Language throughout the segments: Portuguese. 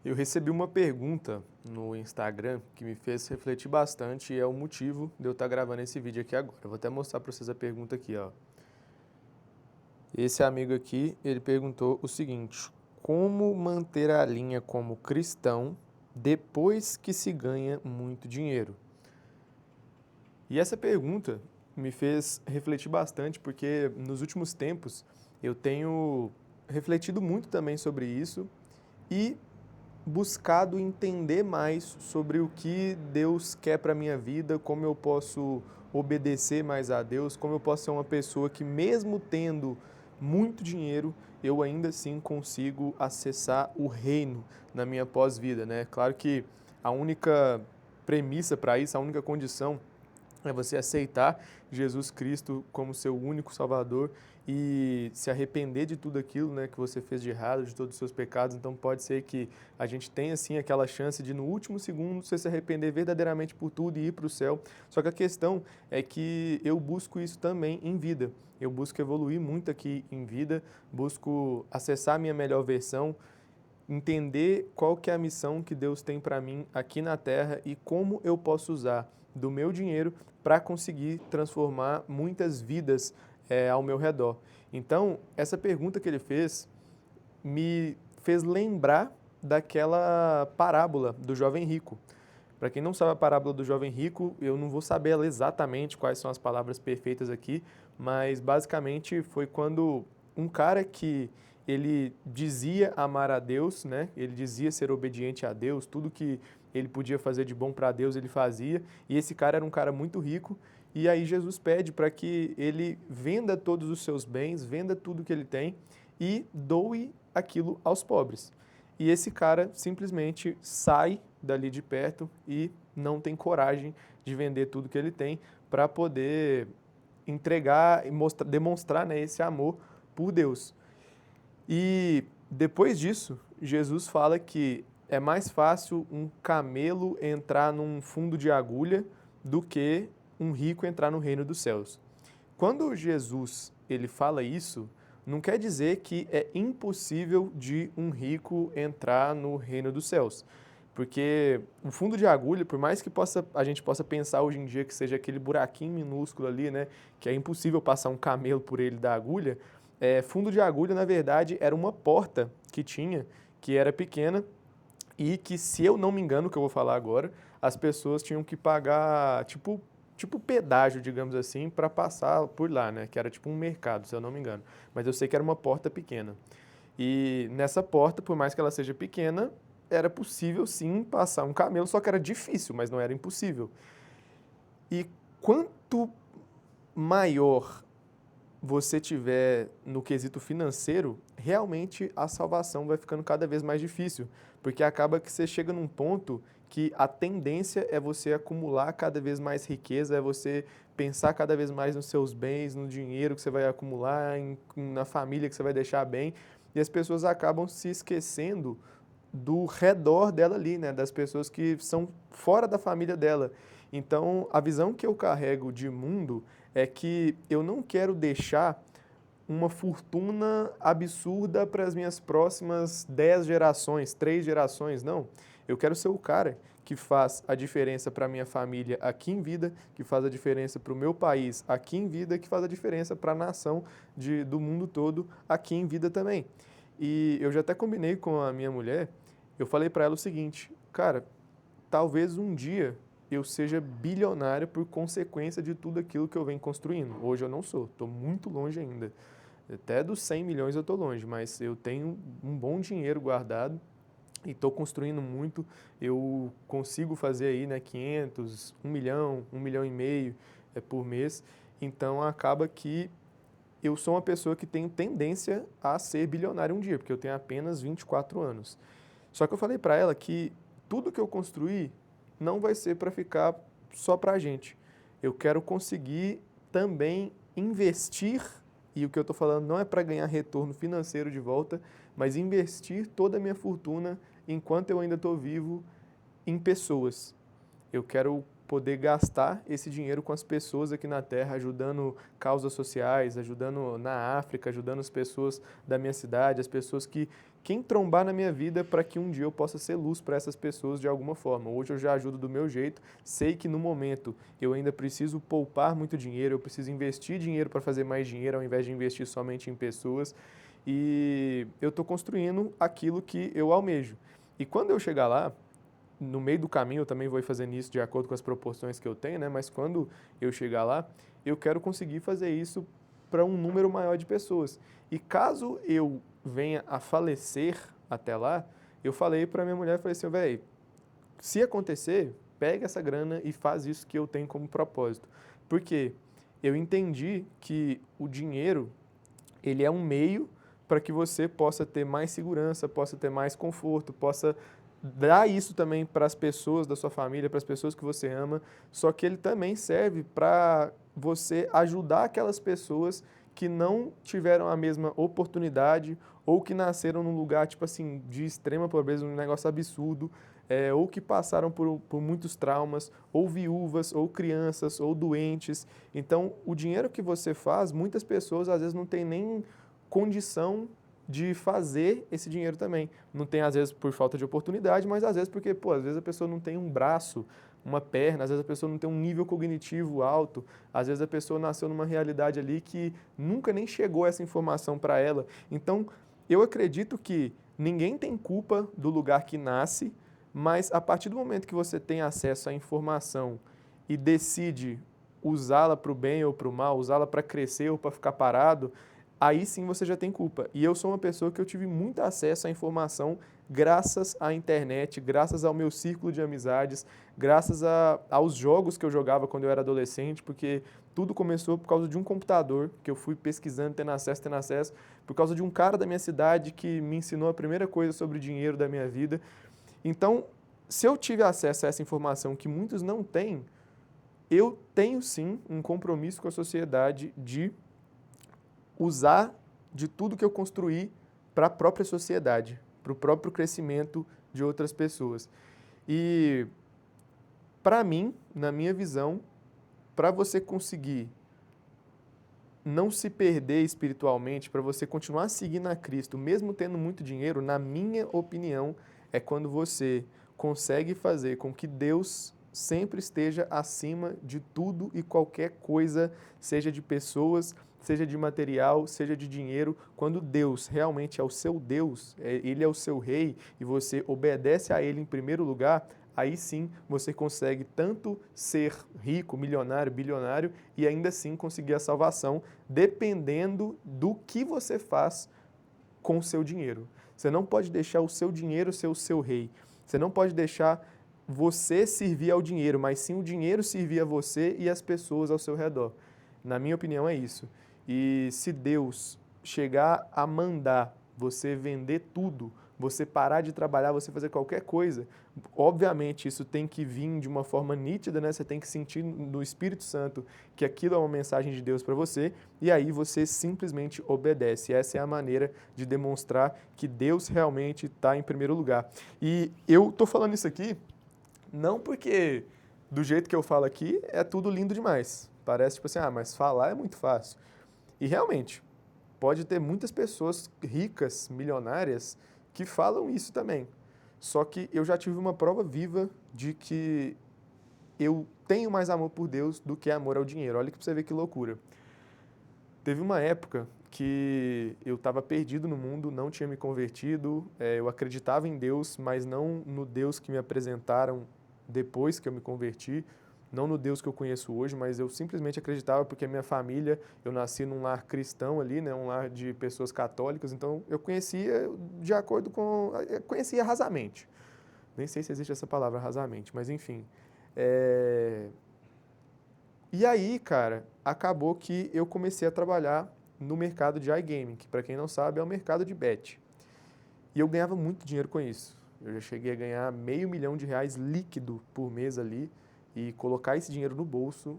Eu recebi uma pergunta no Instagram que me fez refletir bastante e é o motivo de eu estar gravando esse vídeo aqui agora. Eu vou até mostrar para vocês a pergunta aqui, ó. Esse amigo aqui, ele perguntou o seguinte: como manter a linha como cristão depois que se ganha muito dinheiro? E essa pergunta me fez refletir bastante porque nos últimos tempos eu tenho refletido muito também sobre isso e buscado entender mais sobre o que Deus quer para a minha vida, como eu posso obedecer mais a Deus, como eu posso ser uma pessoa que, mesmo tendo muito dinheiro, eu ainda assim consigo acessar o reino na minha pós-vida, né? Claro que a única premissa para isso, a única condição é você aceitar Jesus Cristo como seu único Salvador e se arrepender de tudo aquilo, né, que você fez de errado, de todos os seus pecados. Então pode ser que a gente tenha assim aquela chance de no último segundo você se arrepender verdadeiramente por tudo e ir para o céu. Só que a questão é que eu busco isso também em vida. Eu busco evoluir muito aqui em vida, busco acessar a minha melhor versão, entender qual que é a missão que Deus tem para mim aqui na Terra e como eu posso usar do meu dinheiro para conseguir transformar muitas vidas ao meu redor. Então, essa pergunta que ele fez me fez lembrar daquela parábola do jovem rico. Para quem não sabe a parábola do jovem rico, eu não vou saber ela exatamente quais são as palavras perfeitas aqui, mas basicamente foi quando um cara que ele dizia amar a Deus, né? Ele dizia ser obediente a Deus, tudo que ele podia fazer de bom para Deus ele fazia, e esse cara era um cara muito rico, e aí Jesus pede para que ele venda todos os seus bens, venda tudo que ele tem e doe aquilo aos pobres. E esse cara simplesmente sai dali de perto e não tem coragem de vender tudo que ele tem para poder entregar e demonstrar, né, esse amor por Deus. E depois disso, Jesus fala que é mais fácil um camelo entrar num fundo de agulha do que um rico entrar no reino dos céus. Quando Jesus ele fala isso, não quer dizer que é impossível de um rico entrar no reino dos céus. Porque o fundo de agulha, por mais que a gente possa pensar hoje em dia que seja aquele buraquinho minúsculo ali, né, que é impossível passar um camelo por ele da agulha, fundo de agulha, na verdade, era uma porta que tinha, que era pequena, e que, se eu não me engano, que eu vou falar agora, as pessoas tinham que pagar, tipo pedágio, digamos assim, para passar por lá, né? Que era tipo um mercado, se eu não me engano. Mas eu sei que era uma porta pequena. E nessa porta, por mais que ela seja pequena, era possível sim passar um camelo, só que era difícil, mas não era impossível. E quanto maior você tiver no quesito financeiro, realmente a salvação vai ficando cada vez mais difícil, porque acaba que você chega num ponto que a tendência é você acumular cada vez mais riqueza, é você pensar cada vez mais nos seus bens, no dinheiro que você vai acumular, na família que você vai deixar bem, e as pessoas acabam se esquecendo do redor dela ali, né, das pessoas que são fora da família dela. Então, a visão que eu carrego de mundo é que eu não quero deixar uma fortuna absurda para as minhas próximas 10 gerações, 3 gerações, não. Eu quero ser o cara que faz a diferença para a minha família aqui em vida, que faz a diferença para o meu país aqui em vida, que faz a diferença para a nação do mundo todo aqui em vida também. E eu já até combinei com a minha mulher, eu falei para ela o seguinte: cara, talvez um dia eu seja bilionário por consequência de tudo aquilo que eu venho construindo. Hoje eu não sou, estou muito longe ainda. Até dos 100 milhões eu estou longe, mas eu tenho um bom dinheiro guardado e estou construindo muito. Eu consigo fazer aí, né, 500, 1 milhão e meio por mês. Então acaba que eu sou uma pessoa que tenho tendência a ser bilionário um dia, porque eu tenho apenas 24 anos. Só que eu falei para ela que tudo que eu construir não vai ser para ficar só para a gente. Eu quero conseguir também investir, e o que eu estou falando não é para ganhar retorno financeiro de volta, mas investir toda a minha fortuna enquanto eu ainda estou vivo em pessoas. Eu quero poder gastar esse dinheiro com as pessoas aqui na Terra, ajudando causas sociais, ajudando na África, ajudando as pessoas da minha cidade, as pessoas quem trombar na minha vida para que um dia eu possa ser luz para essas pessoas de alguma forma. Hoje eu já ajudo do meu jeito, sei que no momento eu ainda preciso poupar muito dinheiro, eu preciso investir dinheiro para fazer mais dinheiro ao invés de investir somente em pessoas, e eu estou construindo aquilo que eu almejo. E quando eu chegar lá, no meio do caminho eu também vou fazendo isso de acordo com as proporções que eu tenho, né? Mas quando eu chegar lá, eu quero conseguir fazer isso para um número maior de pessoas. E caso eu venha a falecer até lá, eu falei para minha mulher, falei assim, velho, se acontecer, pega essa grana e faz isso que eu tenho como propósito. Porque eu entendi que o dinheiro, ele é um meio para que você possa ter mais segurança, possa ter mais conforto, possa dar isso também para as pessoas da sua família, para as pessoas que você ama, só que ele também serve para você ajudar aquelas pessoas que não tiveram a mesma oportunidade ou que nasceram num lugar, tipo assim, de extrema pobreza, um negócio absurdo, ou que passaram por muitos traumas, ou viúvas, ou crianças, ou doentes. Então, o dinheiro que você faz, muitas pessoas às vezes não têm nem condição de fazer esse dinheiro também. Não tem, às vezes, por falta de oportunidade, mas às vezes porque, pô, às vezes a pessoa não tem um braço, uma perna, às vezes a pessoa não tem um nível cognitivo alto, às vezes a pessoa nasceu numa realidade ali que nunca nem chegou essa informação para ela. Então, eu acredito que ninguém tem culpa do lugar que nasce, mas a partir do momento que você tem acesso à informação e decide usá-la para o bem ou para o mal, usá-la para crescer ou para ficar parado, aí sim você já tem culpa. E eu sou uma pessoa que eu tive muito acesso à informação graças à internet, graças ao meu círculo de amizades, graças aos jogos que eu jogava quando eu era adolescente, porque tudo começou por causa de um computador que eu fui pesquisando, tendo acesso, por causa de um cara da minha cidade que me ensinou a primeira coisa sobre dinheiro da minha vida. Então, se eu tive acesso a essa informação que muitos não têm, eu tenho sim um compromisso com a sociedade de usar de tudo que eu construí para a própria sociedade, para o próprio crescimento de outras pessoas. E, para mim, na minha visão, para você conseguir não se perder espiritualmente, para você continuar seguindo a Cristo, mesmo tendo muito dinheiro, na minha opinião, é quando você consegue fazer com que Deus sempre esteja acima de tudo e qualquer coisa, seja de pessoas, seja de material, seja de dinheiro. Quando Deus realmente é o seu Deus, Ele é o seu rei e você obedece a Ele em primeiro lugar, aí sim você consegue tanto ser rico, milionário, bilionário e ainda assim conseguir a salvação, dependendo do que você faz com o seu dinheiro. Você não pode deixar o seu dinheiro ser o seu rei. Você não pode deixar você servir ao dinheiro, mas sim o dinheiro servir a você e as pessoas ao seu redor. Na minha opinião, é isso. E se Deus chegar a mandar você vender tudo, você parar de trabalhar, você fazer qualquer coisa, obviamente isso tem que vir de uma forma nítida, né? Você tem que sentir no Espírito Santo que aquilo é uma mensagem de Deus para você, e aí você simplesmente obedece. Essa é a maneira de demonstrar que Deus realmente está em primeiro lugar. E eu estou falando isso aqui não porque do jeito que eu falo aqui é tudo lindo demais. Parece tipo assim, mas falar é muito fácil. E realmente, pode ter muitas pessoas ricas, milionárias, que falam isso também. Só que eu já tive uma prova viva de que eu tenho mais amor por Deus do que amor ao dinheiro. Olha que pra você ver que loucura. Teve uma época que eu estava perdido no mundo, não tinha me convertido, eu acreditava em Deus, mas não no Deus que me apresentaram depois que eu me converti, não no Deus que eu conheço hoje, mas eu simplesmente acreditava porque a minha família, eu nasci num lar cristão ali, né, um lar de pessoas católicas, então eu conhecia de acordo com, eu conhecia rasamente. Nem sei se existe essa palavra rasamente, mas enfim. E aí, cara, acabou que eu comecei a trabalhar no mercado de iGaming, que para quem não sabe é o mercado de bet. E eu ganhava muito dinheiro com isso. Eu já cheguei a ganhar R$ 500.000 líquido por mês ali e colocar esse dinheiro no bolso.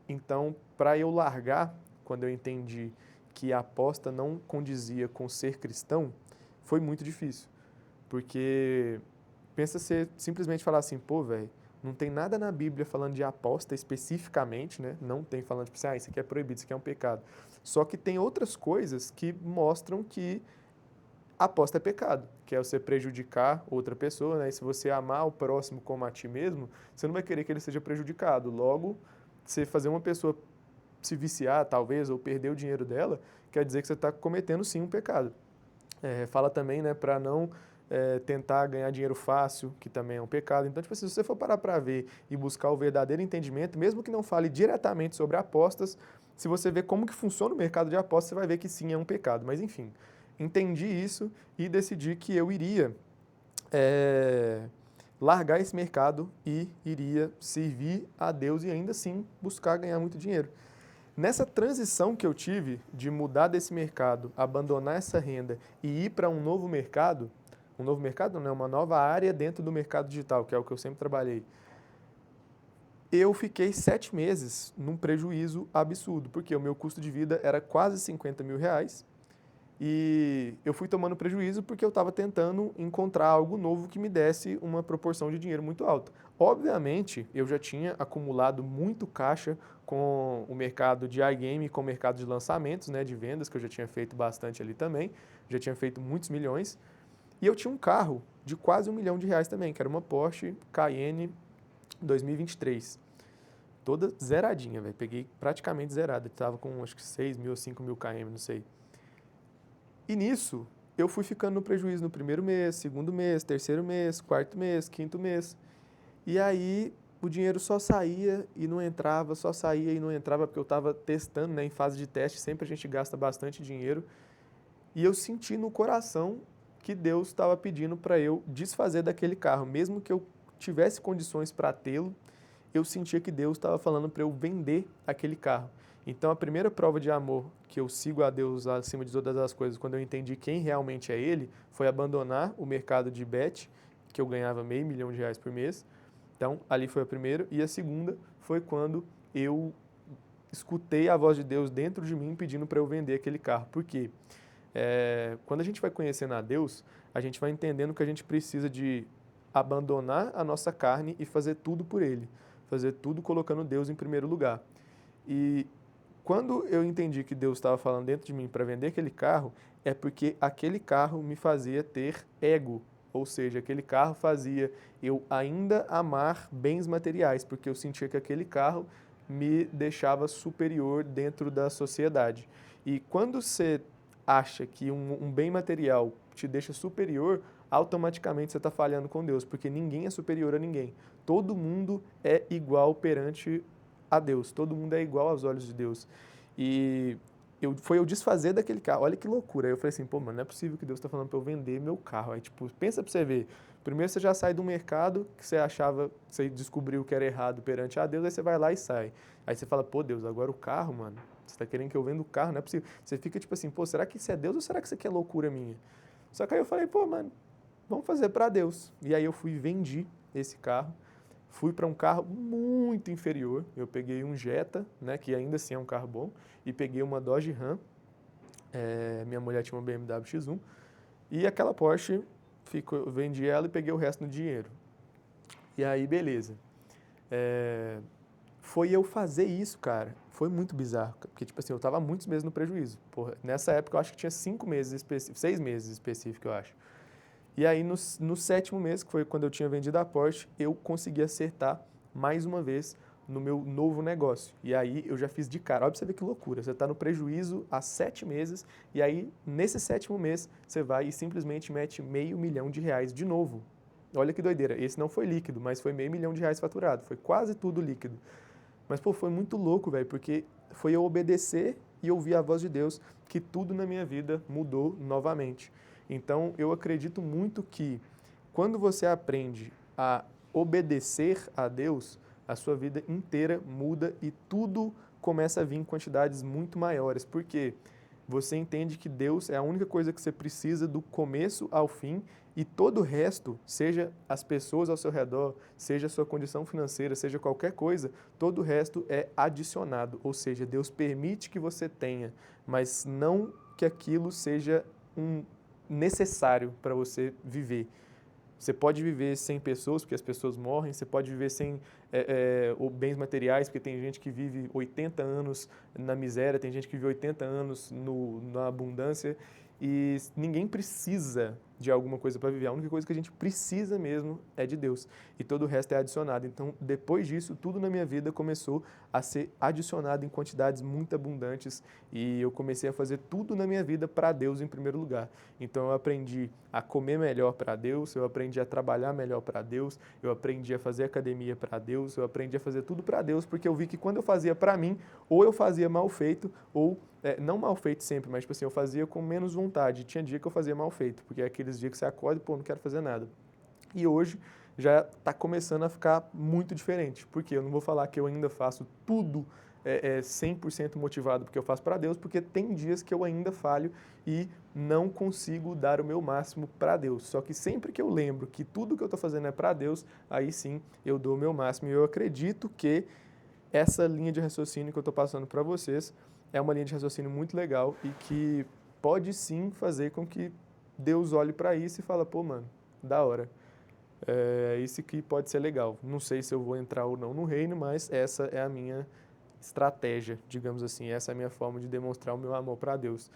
Então, para eu largar, quando eu entendi que a aposta não condizia com ser cristão, foi muito difícil. Porque pensa você simplesmente falar assim, pô, velho, não tem nada na Bíblia falando de aposta especificamente, né? Não tem falando, tipo assim, isso aqui é proibido, isso aqui é um pecado. Só que tem outras coisas que mostram que aposta é pecado, que é você prejudicar outra pessoa, né? E se você amar o próximo como a ti mesmo, você não vai querer que ele seja prejudicado. Logo, você fazer uma pessoa se viciar, talvez, ou perder o dinheiro dela, quer dizer que você está cometendo, sim, um pecado. Fala também, né, para não tentar ganhar dinheiro fácil, que também é um pecado. Então, tipo assim, se você for parar para ver e buscar o verdadeiro entendimento, mesmo que não fale diretamente sobre apostas, se você ver como que funciona o mercado de apostas, você vai ver que sim, é um pecado. Mas, enfim, entendi isso e decidi que eu iria largar esse mercado e iria servir a Deus e ainda assim buscar ganhar muito dinheiro. Nessa transição que eu tive de mudar desse mercado, abandonar essa renda e ir para um novo mercado não, uma nova área dentro do mercado digital, que é o que eu sempre trabalhei, eu fiquei 7 meses num prejuízo absurdo, porque o meu custo de vida era quase 50 mil reais e eu fui tomando prejuízo porque eu estava tentando encontrar algo novo que me desse uma proporção de dinheiro muito alta. Obviamente, eu já tinha acumulado muito caixa com o mercado de iGame, com o mercado de lançamentos, né, de vendas, que eu já tinha feito bastante ali também, já tinha feito muitos milhões. E eu tinha um carro de quase R$ 1 milhão também, que era uma Porsche Cayenne 2023. Toda zeradinha, velho. Peguei praticamente zerada. Estava com acho que 6 mil ou 5 mil km, não sei. E nisso, eu fui ficando no prejuízo no primeiro mês, segundo mês, terceiro mês, quarto mês, quinto mês. E aí o dinheiro só saía e não entrava, só saía e não entrava, porque eu estava testando, né, em fase de teste, sempre a gente gasta bastante dinheiro. E eu senti no coração que Deus estava pedindo para eu desfazer daquele carro, mesmo que eu tivesse condições para tê-lo, eu sentia que Deus estava falando para eu vender aquele carro. Então, a primeira prova de amor que eu sigo a Deus acima de todas as coisas, quando eu entendi quem realmente é Ele, foi abandonar o mercado de bet, que eu ganhava R$ 500 mil por mês. Então, ali foi a primeira. E a segunda foi quando eu escutei a voz de Deus dentro de mim pedindo para eu vender aquele carro. Por quê? Quando a gente vai conhecendo a Deus, a gente vai entendendo que a gente precisa de abandonar a nossa carne e fazer tudo por Ele. Fazer tudo colocando Deus em primeiro lugar. E quando eu entendi que Deus estava falando dentro de mim para vender aquele carro, é porque aquele carro me fazia ter ego. Ou seja, aquele carro fazia eu ainda amar bens materiais, porque eu sentia que aquele carro me deixava superior dentro da sociedade. E quando você acha que um bem material te deixa superior, automaticamente você está falhando com Deus, porque ninguém é superior a ninguém. Todo mundo é igual perante a Deus, todo mundo é igual aos olhos de Deus. E foi eu desfazer daquele carro, olha que loucura. Aí eu falei assim, pô, mano, não é possível que Deus está falando para eu vender meu carro. Aí, tipo, pensa para você ver, primeiro você já sai do mercado que você achava, você descobriu que era errado perante a Deus, aí você vai lá e sai. Aí você fala, pô, Deus, agora o carro, mano, você está querendo que eu venda o carro, não é possível. Você fica tipo assim, pô, será que isso é Deus ou será que isso aqui é loucura minha? Só que aí eu falei, pô, mano, vamos fazer para Deus. E aí eu fui e vendi esse carro. Fui para um carro muito inferior. Eu peguei um Jetta, né, que ainda assim é um carro bom, e peguei uma Dodge Ram. Minha mulher tinha uma BMW X1. E aquela Porsche, eu vendi ela e peguei o resto no dinheiro. E aí, beleza. Foi eu fazer isso, cara. Foi muito bizarro. Porque, tipo assim, eu tava muitos meses no prejuízo. Porra, nessa época, eu acho que tinha 5 meses específicos, 6 meses específicos, eu acho. E aí, no 7º mês, que foi quando eu tinha vendido a Porsche, eu consegui acertar mais uma vez no meu novo negócio. E aí, eu já fiz de cara. Olha pra você ver que loucura. Você está no prejuízo há 7 meses, e aí, nesse 7º mês, você vai e simplesmente mete R$ 500 mil de novo. Olha que doideira. Esse não foi líquido, mas foi R$ 500 mil faturado. Foi quase tudo líquido. Mas, pô, foi muito louco, velho, porque foi eu obedecer e ouvir a voz de Deus que tudo na minha vida mudou novamente. Então, eu acredito muito que quando você aprende a obedecer a Deus, a sua vida inteira muda e tudo começa a vir em quantidades muito maiores. Por quê? Você entende que Deus é a única coisa que você precisa do começo ao fim e todo o resto, seja as pessoas ao seu redor, seja a sua condição financeira, seja qualquer coisa, todo o resto é adicionado. Ou seja, Deus permite que você tenha, mas não que aquilo seja necessário para você viver. Você pode viver sem pessoas, porque as pessoas morrem. Você pode viver sem bens materiais, porque tem gente que vive 80 anos na miséria, tem gente que vive 80 anos na abundância. e ninguém precisa de alguma coisa para viver. A única coisa que a gente precisa mesmo é de Deus. E todo o resto é adicionado. Então, depois disso, tudo na minha vida começou a ser adicionado em quantidades muito abundantes. E eu comecei a fazer tudo na minha vida para Deus em primeiro lugar. Então, eu aprendi a comer melhor para Deus, eu aprendi a trabalhar melhor para Deus, eu aprendi a fazer academia para Deus, eu aprendi a fazer tudo para Deus, porque eu vi que quando eu fazia para mim, ou eu fazia mal feito, ou não mal feito sempre, mas tipo assim, eu fazia com menos vontade. Tinha dia que eu fazia mal feito, porque é aqueles dias que você acorda e, pô, não quero fazer nada. E hoje já está começando a ficar muito diferente, porque eu não vou falar que eu ainda faço tudo 100% motivado porque eu faço para Deus, porque tem dias que eu ainda falho e não consigo dar o meu máximo para Deus. Só que sempre que eu lembro que tudo que eu estou fazendo é para Deus, aí sim eu dou o meu máximo. E eu acredito que essa linha de raciocínio que eu estou passando para vocês é uma linha de raciocínio muito legal e que pode sim fazer com que Deus olhe para isso e fala, pô, mano, da hora. Isso que pode ser legal. Não sei se eu vou entrar ou não no reino, mas essa é a minha estratégia, digamos assim. Essa é a minha forma de demonstrar o meu amor para Deus.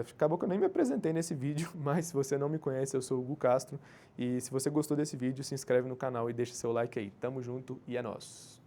Acabou que eu nem me apresentei nesse vídeo, mas se você não me conhece, eu sou o Hugo Castro. E se você gostou desse vídeo, se inscreve no canal e deixa seu like aí. Tamo junto e é nóis.